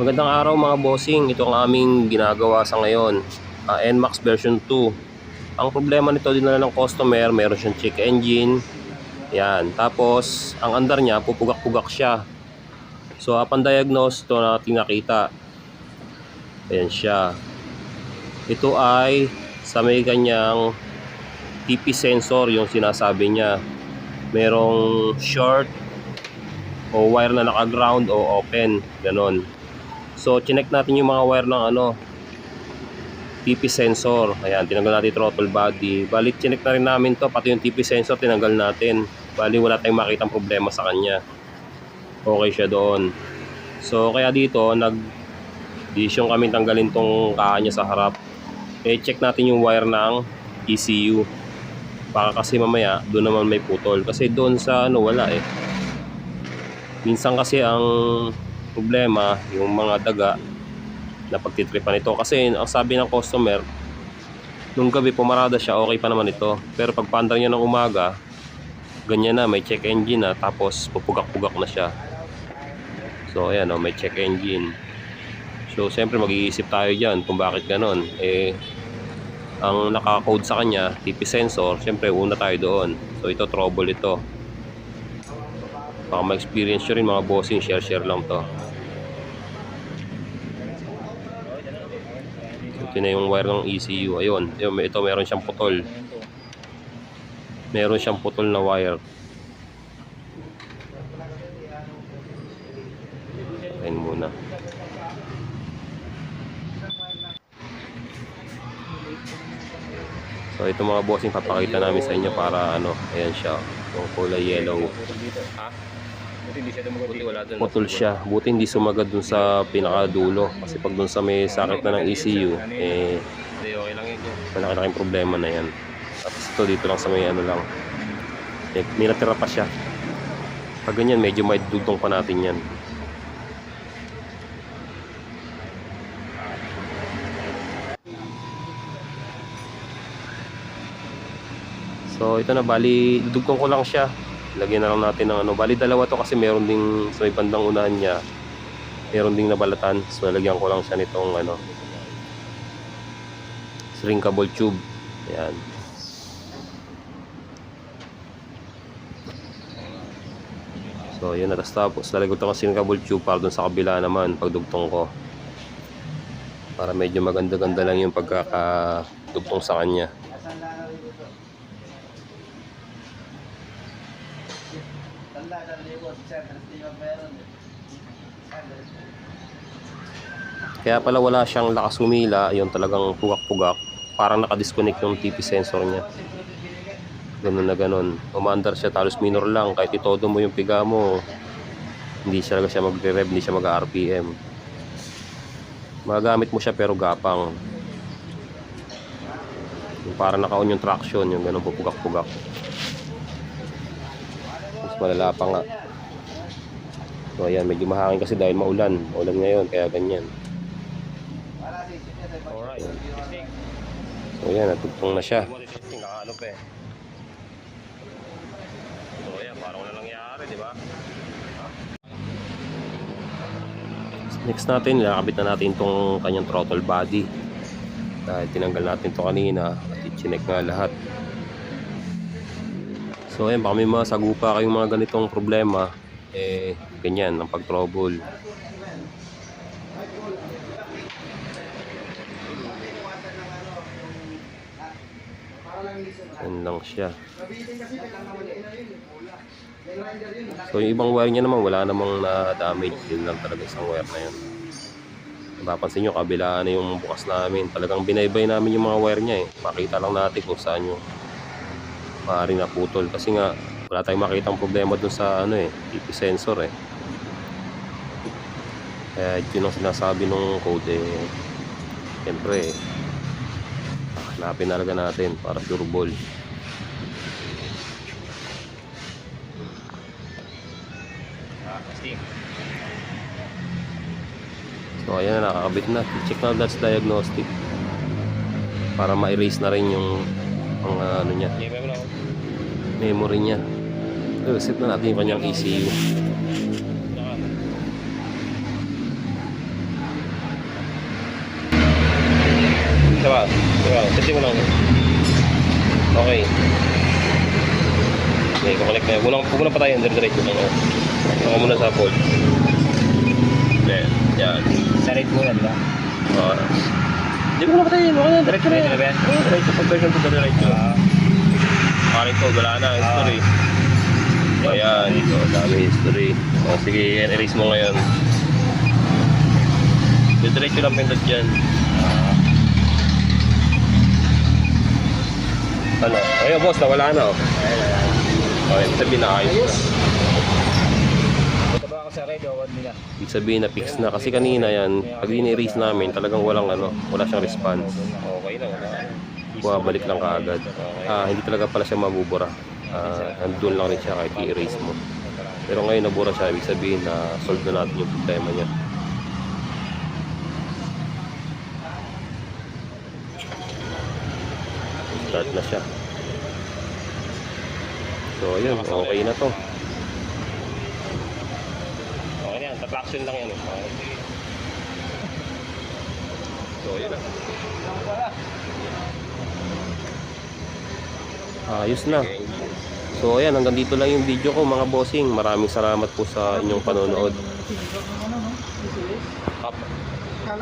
Magandang araw mga bossing, ito ang aming ginagawa sa ngayon, NMAX version 2. Ang problema nito, dinala ng customer, meron siyang check engine. Yan, tapos ang andar niya, pupugak-pugak siya. So upon diagnose, ito natin nakita. Ayan siya. Ito ay sa may kanyang TP sensor, yung sinasabi niya. Merong short o wire na naka-ground o open, ganon. So, chinek natin yung mga wire ng TP sensor. Ayan, tinanggal natin throttle body. Bali, chinek na rin namin to, pati yung TP sensor tinanggal natin. Bali, wala tayong makitang problema sa kanya. Okay siya doon. So, kaya dito, nag-decision kami tanggalin tong kaha niya sa harap. Check natin yung wire ng ECU. Baka kasi mamaya, doon naman may putol. Kasi doon sa wala eh. Minsan kasi ang problema, yung mga daga na pagtitripan ito. Kasi ang sabi ng customer, nung gabi pumarada siya, okay pa naman ito. Pero pag paandar niya ng umaga, ganyan na, may check engine na, tapos pupugak-pugak na siya. So ayan, may check engine. So siyempre mag-iisip tayo dyan kung bakit ganon. Ang naka-code sa kanya, TP sensor, siyempre una tayo doon. So ito, trouble ito. Baka ma-experience nyo rin mga bossing, share lang to. Ito na yung wire ng ECU. Ayun, ito meron siyang putol. Meron siyang putol na wire. Ayun muna. So ito mga bossing, papakita namin sa inyo para ayan siya, yung kulay yellow. Putol siya. Buti hindi sumagad dun sa pinakadulo. Kasi pag dun sa may sakit na ng ECU, malaki-laking problema na yan. Tapos ito dito lang sa may lang. May natira pa siya. Pag ganyan, medyo may dugtong pa natin yan. So ito na, bali dudugtong ko lang siya. Lagyan na lang natin ng bali dalawa to kasi meron ding sa may bandang unahan niya, meron ding nabalatan. So nalagyan ko lang siya nitong shrinkable tube. Ayan. So yun na, tapos lalagyan ko ng shrinkable tube para dun sa kabila naman pagdugtong ko, para medyo maganda-ganda lang yung pagkakadugtong sa kanya. Kaya pala wala siyang lakas humila, yung talagang pugak-pugak, parang nakadisconnect yung TP sensor niya. Ganun na ganun, umaandar siya talos minor lang, kahit itodo mo yung piga mo, hindi siya magre-rev, hindi siya mag-RPM. Magagamit mo siya pero gapang, yung parang naka-on yung traction, yung ganun pupugak-pugak. Mas malala pa nga. So ayan, medyo mahangin kasi dahil maulan ngayon, kaya ganyan. Alright. So ayan, natugtong na siya. So ayan, parang wala nangyari, di ba? Next natin, nakabit na natin itong kanyang throttle body. Dahil tinanggal natin ito kanina at i-check nga lahat. So ayan, baka may mga sagupa kayong mga ganitong problema, ganyan ang pag-trouble. Yan lang siya. So yung ibang wire niya naman, wala namang na-damage. Yun lang talaga isang wire na yun. Mapapansin nyo, kabilaan na yung bukas namin. Talagang binaybay namin yung mga wire niya Makita lang natin kung saan yung maaaring naputol. Kasi nga, wala tayong makitang problema dun sa TP sensor Kaya yun ang sinasabi nung code siyempre hanapin talaga natin para sure ball. So ayan na, nakakabit na. Check na, that's diagnostic para ma-erase na rin yung niya, memory niya. Reset na natin yung kanyang ECU. Diba? Setting mo lang. Okay. Okay, kukolek na yun. Huwag na pa tayo, diretso lang. Ako muna sa fold. Okay, yan. Sa rate muna, di ba? Hindi ko na pa tayo, okay na, diretso na yan. Diretso na ba yan? Diretso, conversion to the diretso. Okay ko, wala na, history. Ayan, dami history. Sige, yan, erase mo ngayon. Diretso lang pindot dyan. Ano? Ayun, boss, nawala na. Okay, sabihin na ayos na. Ito ba ako sa rate o 1 nila? Ibig sabihin na fix na. Kasi kanina yan, pag in-erase namin, talagang wala siyang response. Okay lang, wala. Bumabalik lang kaagad. Hindi talaga pala siya mabubura. Nandun lang rin siya kahit i-erase mo. Pero ngayon nabura siya, ibig sabihin na solve na natin yung problema niya. Start na siya. So ayun, okay na to. Okay na yan, traction lang yan. So ayun na. Ayos na. So ayan, hanggang dito lang yung video ko mga bossing. Maraming salamat po sa inyong panonood. Up.